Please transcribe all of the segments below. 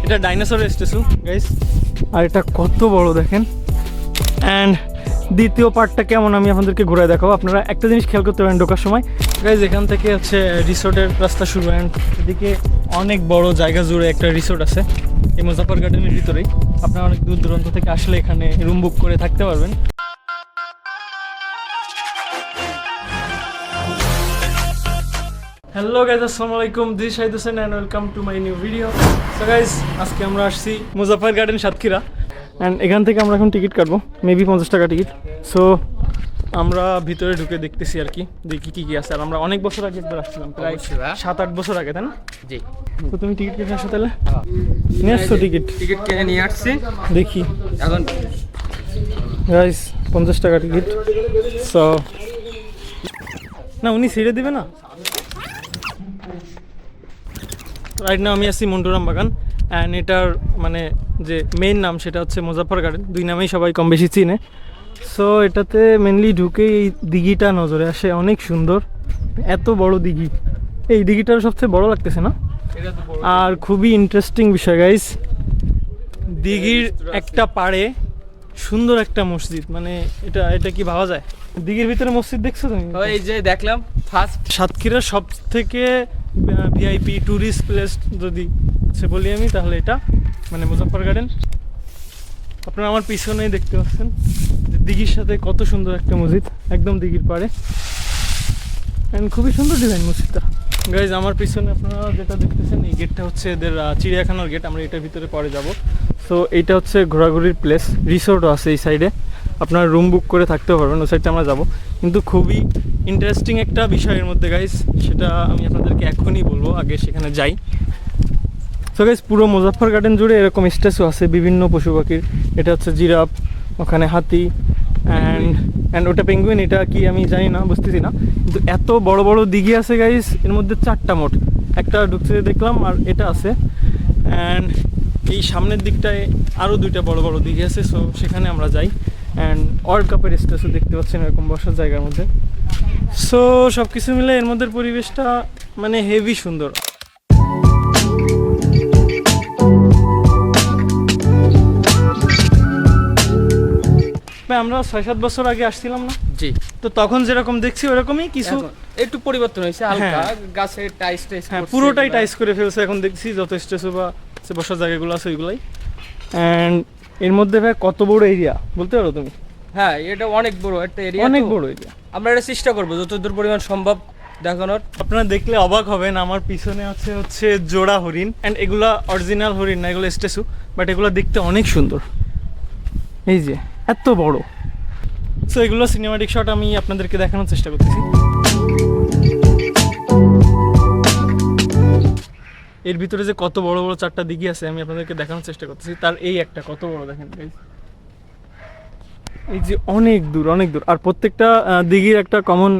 এটা dinosaur statue guys, আর এটা কত বড় দেখেন। অ্যান্ড দ্বিতীয় পার্টটা কেমন আমি আপনাদেরকে ঘুরে দেখাবো। আপনারা একটা জিনিস খেয়াল করতে পারেন ঢোকার সময় গাইস, এখান থেকে হচ্ছে রিসোর্টের রাস্তা শুরু। অ্যান্ড এদিকে অনেক বড় জায়গা জুড়ে একটা রিসোর্ট আছে এই মুজাফফর গার্ডেনের ভিতরেই। আপনারা অনেক দূর দূরান্ত থেকে আসলে এখানে রুম বুক করে থাকতে পারবেন। হ্যালো গাইজ, আসসালামু আলাইকুম, this Shahid Hossain and welcome to my new video. So guys, আজকে আমরা আসছি মুজাফফর গার্ডেন সাতক্ষীরা। অ্যান্ড এখান থেকে আমরা এখন টিকিট কাটবো, মেবি 50 টাকা টিকিট। সো আমরা ভিতরে ঢুকে দেখতেছি আর কি, দেখি কী কী আছে। আর আমরা অনেক বছর আগে একবার আসছিলাম, প্রায় 7-8 বছর আগে, তাই না? জি। তো তুমি টিকিট কিনে আসছো তাহলে? নিয়ে আসছো টিকিট? টিকিট কিনে নিয়ে আসছি, দেখি এখন গাইজ 50 টাকা টিকিট। সো না, উনি ছেড়ে দেবে না। রাইট নাও আমি আছি মন্টুরাম বাগান। অ্যান্ড এটার মানে যে মেইন নাম সেটা হচ্ছে মুজাফফর গার্ডেন, দুই নামেই সবাই কম বেশি চিনে। সো এটাতে মেনলি ঢুকে এই দিঘিটা নজরে আসে, অনেক সুন্দর, এত বড় দিঘি। এই দিঘিটার সবচেয়ে বড় লাগতেছে না? আর খুবই ইন্টারেস্টিং বিষয় গাইস, দিঘির একটা পাড়ে সুন্দর একটা মসজিদ। মানে এটা কি ভাবা যায়? দিঘির ভিতরে মসজিদ দেখছো তুমি? এই যে দেখলাম ফার্স্ট সাতক্ষীরার সব থেকে ভিআইপি ট্যুরিস্ট প্লেস যদি সে বলি আমি, তাহলে এটা মানে মুজাফফর গার্ডেন। আপনারা আমার পিছনেই দেখতে পাচ্ছেন যে দিঘির সাথে কত সুন্দর একটা মসজিদ, একদম দিঘির পাড়ে। অ্যান্ড খুবই সুন্দর ডিজাইন মসজিদটা গাইজ। আমার পিছনে আপনারা যেটা দেখতেছেন এই গেটটা হচ্ছে এদের চিড়িয়াখানার গেট। আমরা এটার ভিতরে পরে যাব। সো এইটা হচ্ছে ঘোরাঘুরির প্লেস, রিসোর্টও আছে এই সাইডে, আপনারা রুম বুক করে থাকতেও পারবেন। ওই সাইডটা আমরা যাবো। কিন্তু খুবই ইন্টারেস্টিং একটা বিষয়ের মধ্যে গাইজ, সেটা আমি আপনাদেরকে এখনই বলবো, আগে সেখানে যাই। সো গাইজ, পুরো মুজাফফর গার্ডেন জুড়ে এরকম স্ট্যাচু আছে বিভিন্ন পশু পাখির। এটা হচ্ছে জিরাফ, ওখানে হাতি, অ্যান্ড ওটা পেঙ্গুইন, এটা কি আমি জানি না, বুঝতেছি না। কিন্তু এত বড় বড় দিঘি আছে গাইজ, এর মধ্যে 4টা মোট, একটা ঢুকতে দেখলাম আর এটা আছে। অ্যান্ড এই সামনের দিকটায় আরও 2টা বড় বড় দিঘি আছে। সো সেখানে আমরা যাই। অ্যান্ড ওয়ার্ল্ড কাপের স্ট্যাচু দেখতে পাচ্ছেন এরকম বসার জায়গার মধ্যে। সো সব কিছু মিলে এর মধ্যে পরিবেশটা মানে হেভি সুন্দর। আমরা 6-7 বছর আগে আসছিলাম না? জি। তো তখন যেরকম দেখছি ওরকমই কিছু একটু পরিবর্তন হয়েছে হালকা, গাছের টাইস হ্যাঁ, পুরোটাই টাইস করে ফেলছে। এখন দেখছি যত স্ট্যাচু বা বসার জায়গাগুলো আছে ওইগুলাই। অ্যান্ড এর মধ্যে ভাই কত বড় এরিয়া বলতে পারো তুমি? হ্যাঁ, এটা অনেক বড় একটা এরিয়া, অনেক বড় এরিয়া। আমরা এটা চেষ্টা করবো যতদূর পরিমাণ সম্ভব দেখানোর। আপনারা দেখলে অবাক হবেন, আমার পিছনে হচ্ছে জোড়া হরিণ। অ্যান্ড এগুলা অরিজিনাল হরিণ না, এগুলো স্ট্যাচু, বাট এগুলো দেখতে অনেক সুন্দর। এই যে এত বড়। সো এগুলো সিনেমাটিক শট আমি আপনাদেরকে দেখানোর চেষ্টা করতেছি। এর ভিতরে যে কত বড় বড় 4টা দিঘি আছে আমি আপনাদেরকে দেখানোর চেষ্টা করতেছি। তার এই একটা কত বড় দেখেন গাইস, এই যে অনেক দূর অনেক দূর। আর প্রত্যেকটা দিঘির একটা কমন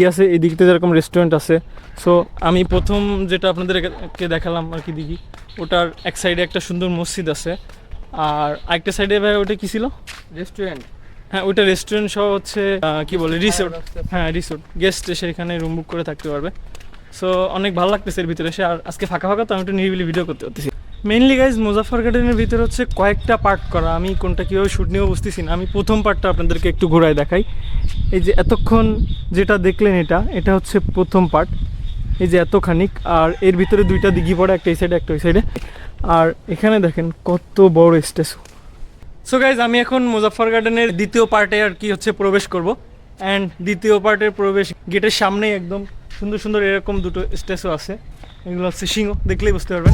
আছে, এই দিঘিতে যেরকম রেস্টুরেন্ট আছে। সো আমি প্রথম যেটা আপনাদেরকে দেখালাম আর কি দিঘি, ওটার এক সাইডে একটা সুন্দর মসজিদ আছে। আর আরেকটা সাইডে ভাই ওটা কি ছিল? রেস্টুরেন্ট। হ্যাঁ, ওইটা রেস্টুরেন্ট সহ হচ্ছে কি বলে রিসোর্ট। হ্যাঁ, রিসোর্ট, গেস্ট এসে এখানে রুম বুক করে থাকতে পারবে। সো অনেক ভালো লাগতেছে এর ভিতরে এসে। আর আজকে ফাঁকা ফাঁকা তো আমি একটু নিরিবিলি ভিডিও করতে পারতেছি। মেইনলি গাইজ, মুজাফফর গার্ডেনের ভিতরে হচ্ছে কয়েকটা পার্ট করা, আমি কোনটা কীভাবে শ্যুট নিয়েও বুঝতেছি না। আমি প্রথম পার্টটা আপনাদেরকে একটু ঘোরায় দেখাই। এই যে এতক্ষণ যেটা দেখলেন এটা হচ্ছে প্রথম পার্ট, এই যে এতখানিক। আর এর ভিতরে 2টা দিঘি পড়ে, একটা এই সাইডে একটা ওই সাইডে। আর এখানে দেখেন কত বড় স্ট্যাচু। সো গাইজ, আমি এখন মুজাফফর গার্ডেনের দ্বিতীয় পার্টে আর কি হচ্ছে প্রবেশ করব। অ্যান্ড দ্বিতীয় পার্টের প্রবেশ গেটের সামনেই একদম সুন্দর সুন্দর এরকম 2টো স্ট্যাচু আছে। এগুলো হচ্ছে সিংহ, দেখলেই বুঝতে পারবেন।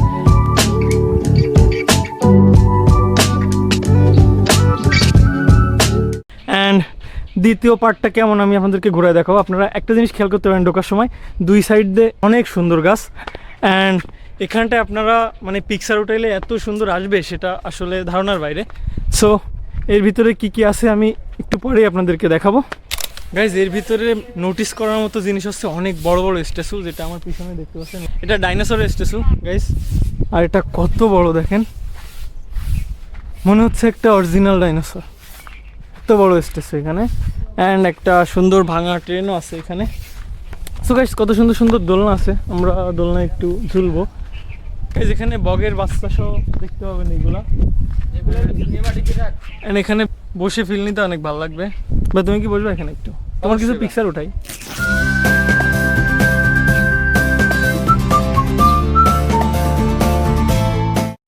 অ্যান্ড দ্বিতীয় পার্টটা কেমন আমি আপনাদেরকে ঘুরে দেখাবো। আপনারা একটা জিনিস খেয়াল করতে পারেন ঢোকার সময়, 2 সাইড দিয়ে অনেক সুন্দর গাছ। অ্যান্ড এখানটায় আপনারা মানে পিকচার উঠাইলে এত সুন্দর আসবে সেটা আসলে ধারণার বাইরে। সো এর ভিতরে কি কি আছে আমি একটু পরেই আপনাদেরকে দেখাবো গাইজ। এর ভিতরে নোটিস করার মতো জিনিস হচ্ছে অনেক বড় বড় স্ট্যাচু, যেটা আমার পিছনে দেখতে পাচ্ছেন। এটা ডাইনোসরের স্ট্যাচু গাইজ, আর এটা কত বড় দেখেন, মনে হচ্ছে একটা অরিজিনাল ডাইনোসর। এত বড় স্ট্যাচু এখানে। অ্যান্ড একটা সুন্দর ভাঙা ট্রেনও আছে এখানে। সো গাইজ, কত সুন্দর সুন্দর দোলনা আছে, আমরা দোলনা একটু ঝুলবো। এই যেখানে বগের বাচ্চা সহ দেখতে পাবেন এগুলা। এগুলো নেমাটিকে রাখ। And এখানে বসে ফিল নিতে অনেক ভালো লাগবে। বা তুমি কি বলবে এখানে একটু তোমার কিছু অবশ্যই। পিকচার উঠাই।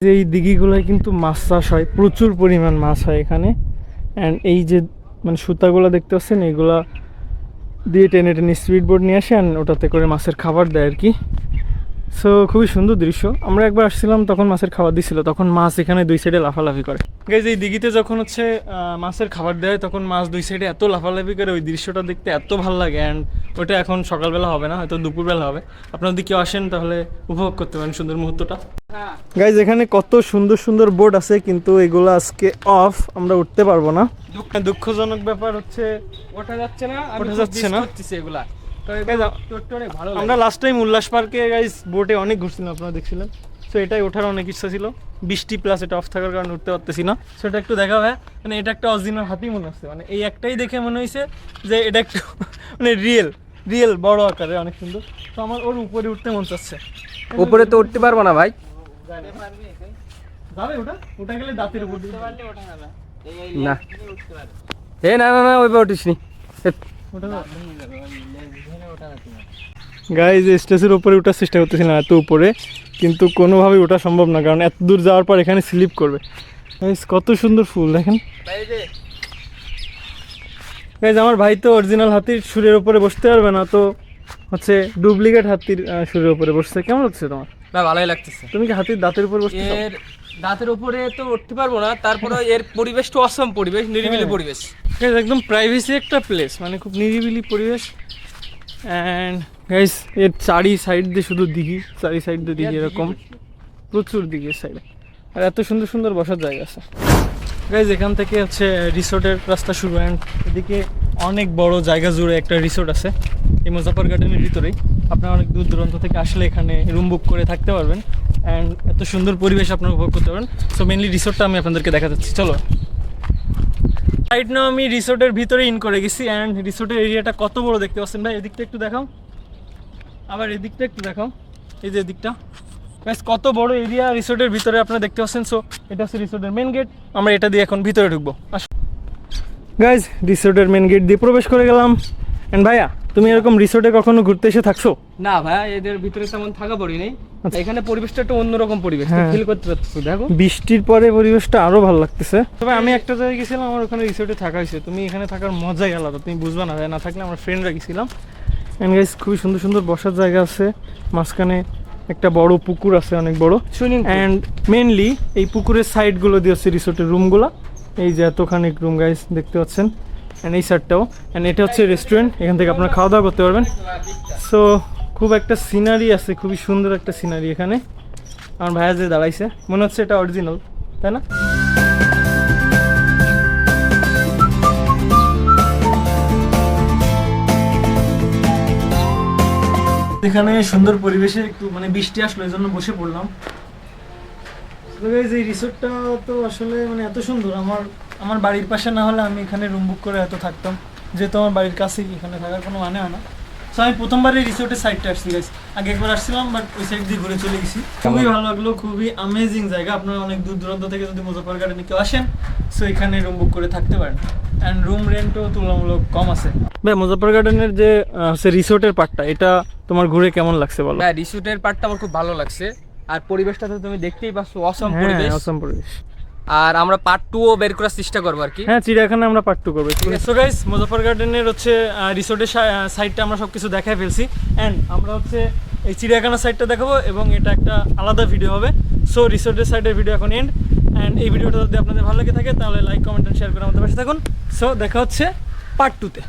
যে এই দিঘিগুলোয় কিন্তু মাছ চাষ হয়, প্রচুর পরিমাণ মাছ হয় এখানে। অ্যান্ড এই যে মানে সুতাগুলো দেখতে পাচ্ছেন এগুলা দিয়ে টেনে টেনে স্পিড বোর্ড নিয়ে আসে অ্যান্ড ওটাতে করে মাছের খাবার দেয় আর কি। সো খুবই সুন্দর দৃশ্য। আমরা একবার আসছিলাম তখন মাছের খাবার দিছিল, তখন মাছ এখানে দুই সাইডে লাফালাফি করে। গাইজ এই দিঘিতে যখন হচ্ছে মাছের খাবার দেয় তখন মাছ দুই সাইডে এত লাফালাফি করে, ওই দৃশ্যটা দেখতে এত ভালো লাগে। অ্যান্ড ওটা এখন সকালবেলা হবে না, হয়তো দুপুরবেলা হবে। আপনারা যদি কেউ আসেন তাহলে উপভোগ করতে পারেন সুন্দর মুহূর্তটা। হ্যাঁ গাইজ এখানে কত সুন্দর সুন্দর বোর্ড আছে, কিন্তু এগুলো আজকে অফ, আমরা উঠতে পারবো না। দুঃখজনক ব্যাপার হচ্ছে ওঠা যাচ্ছে না, আমি ওঠা খুব যাচ্ছে miss না। করতেছি এগুলা। তো Guys, এগুলো চড়তে অনেক ভালো লাগে। আমরা লাস্ট টাইম উল্লাস পার্কে গাইজ বোটে অনেক ঘুরছিলাম, আপনারা দেখছিলেন। সো এটাই ওঠার অনেক ইচ্ছা ছিল, বৃষ্টি প্লাস এটা অফ থাকার কারণে উঠতে পারতেছি না। সেটা একটু দেখা হয়, মানে এটা একটা অরিজিনাল হাতি মনে হচ্ছে, মানে এই একটাই দেখে মনে হয়েছে যে এটা একটু মানে রিয়েল বড় আকারে অনেক সুন্দর। তো আমার ওর উপরে উঠতে মন চাচ্ছে। উপরে তো উঠতে পারবো না ভাই। যাবে ওটা, ওটা গেলে দাঁতের উপর দিয়ে না এ না না না ওইভাবে উঠিস নি। গাইজ স্টেজের উপরে ওঠার চেষ্টা করতেছিলাম এত উপরে, কিন্তু কোনোভাবেই ওঠা সম্ভব না, কারণ এত দূর যাওয়ার পর এখানে স্লিপ করবে। গাইজ কত সুন্দর ফুল দেখেন। গাইজ আমার ভাই তো অরিজিনাল হাতির সুরের উপরে বসতে পারবে না, তো হচ্ছে ডুপ্লিকেট হাতির সুরের উপরে বসছে। কেমন হচ্ছে তোমার? না ভালোই লাগতেছে। তুমি কি হাতির দাঁতের উপর বসতে চাও? এর দাঁতের উপরে তো উঠতে পারবো না, তারপরে এর পরিবেশটা অসম পরিবেশ, নিরিবিলি হ্যাঁ। পরিবেশ। গাইজ একদম প্রাইভেসি একটা প্লেস, মানে খুব নিরিবিলি পরিবেশ। অ্যান্ড গাইজ এর চারি সাইড দিয়ে শুধু দিঘি, চারি সাইড দিয়ে দিঘি, এরকম প্রচুর দিঘির সাইডে, আর এত সুন্দর সুন্দর বসার জায়গা আছে। গাইজ এখান থেকে হচ্ছে রিসোর্টের রাস্তা শুরু, অ্যান্ড এদিকে অনেক বড় জায়গা জুড়ে একটা রিসোর্ট আছে এই মুজাফফর গার্ডেনের ভিতরেই। আপনারা অনেক দূর দূরান্ত থেকে আসলে এখানে রুম বুক করে থাকতে পারবেন, অ্যান্ড এত সুন্দর পরিবেশ আপনারা উপভোগ করতে পারবেন। সো মেনলি রিসোর্টটা আমি আপনাদেরকে দেখা যাচ্ছি, চলো। রাইট নাও আমি রিসোর্টের ভিতরে ইন করে গেছি, অ্যান্ড রিসোর্টের এরিয়াটা কত বড় দেখতে পাচ্ছেন ভাই। এদিকটা একটু দেখাও, আবার এদিকটা একটু দেখাও, এই যে এদিকটা। ব্যাস কত বড় এরিয়া রিসোর্টের ভিতরে আপনারা দেখতে পাচ্ছেন। সো এটা হচ্ছে রিসোর্টের মেন গেট, আমরা এটা দিয়ে এখন ভিতরে ঢুকবো। আসো গাইজ, রিসোর্টের মেন গেট দিয়ে প্রবেশ করে গেলাম। অ্যান্ড ভাইয়া, তুমি এরকম রিসোর্টে কখনো ঘুরতে এসে থাকছো? না ভাই, এদের ভিতরে তেমন থাকা পড়ি নেই। আচ্ছা। এখানে পরিবেশটা একটু অন্যরকম পরিবেশ, হ্যাঁ। ফিল করতে পারছো। দেখো বৃষ্টির পরে পরিবেশটা আরো ভালো লাগতেছে। তবে আমি একটা জায়গায় গেছিলাম, আমার ওখানে রিসোর্টে থাকা হয়েছে, তুমি এখানে থাকার মজাই আলাদা, তুমি বুঝবা না ভাই, না থাকলে আমরা ফ্রেন্ডরা গেছিলাম। এন্ড গাইস খুবই সুন্দর সুন্দর বসার জায়গা আছে, মাঝখানে একটা বড় পুকুর আছে, অনেক বড় সুইমিং অ্যান্ড মেনলি এই পুকুরের সাইডগুলো দিয়ে হচ্ছে রিসোর্টের রুমগুলো। এই যে এতখানি রুম গাইস দেখতে পাচ্ছেন, অ্যান্ড এই সাইডটাও। অ্যান্ড এটা হচ্ছে রেস্টুরেন্ট, এখান থেকে আপনারা খাওয়া দাওয়া করতে পারবেন। সো খুব একটা সিনারি আছে, খুবই সুন্দর একটা সিনারি এখানে। আমার ভাইয়া যে দাঁড়াইছে মনে হচ্ছে এটা অরিজিনাল, তাই না? এখানে সুন্দর পরিবেশে একটু মানে বৃষ্টি আসলো, এই জন্য বসে পড়লাম। এই রিসোর্টটা তো আসলে মানে এত সুন্দর, আমার বাড়ির পাশে না হলে আমি এখানে রুম বুক করে এত থাকতাম, যেহেতু আমার বাড়ির কাছেই, এখানে থাকার কোনো মানে হয় না। সো আমি প্রথমবার এই রিসোর্টের সাইডটা আসছি গাইস, আগে একবার আসছিলাম বাট ওই সাইড দিয়ে ঘুরে চলে গেছি। খুবই ভালো লাগলো, খুবই অ্যামেজিং জায়গা। আপনারা অনেক দূর দূরান্ত থেকে যদি মুজাফফর গার্ডেনে কেউ আসেন, সো এখানে রুম বুক করে থাকতে পারেন, অ্যান্ড রুম রেন্টও তুলনামূলক কম আছে। ভাই মুজাফফর গার্ডেনের যে রিসোর্টের পার্টটা, এটা তোমার ঘুরে কেমন লাগছে বলো? হ্যাঁ, রিসোর্টের পার্টটা আমার খুব ভালো লাগছে, আর পরিবেশটা তো তুমি দেখতেই পাচ্ছ, অসম হ্যাঁ, পরিবেশ। অসম পরিবেশ। আর আমরা পার্ট 2ও বের করার চেষ্টা করবো আর কি। হ্যাঁ, চিড়িয়াখানা আমরা পার্ট 2 করবো। সো গাইস, মুজাফফর গার্ডেনের হচ্ছে রিসোর্টের সাইডটা আমরা সব কিছু দেখাই ফেলছি, অ্যান্ড আমরা হচ্ছে এই চিড়িয়াখানা সাইডটা দেখাবো, এবং এটা একটা আলাদা ভিডিও হবে। সো রিসোর্টের সাইডের ভিডিও এখন এন্ড, অ্যান্ড এই ভিডিওটা যদি আপনাদের ভালো লাগে থাকে তাহলে লাইক, কমেন্ট, শেয়ার করে আমাদের পাশে থাকুন। সো দেখা হচ্ছে পার্ট 2-তে।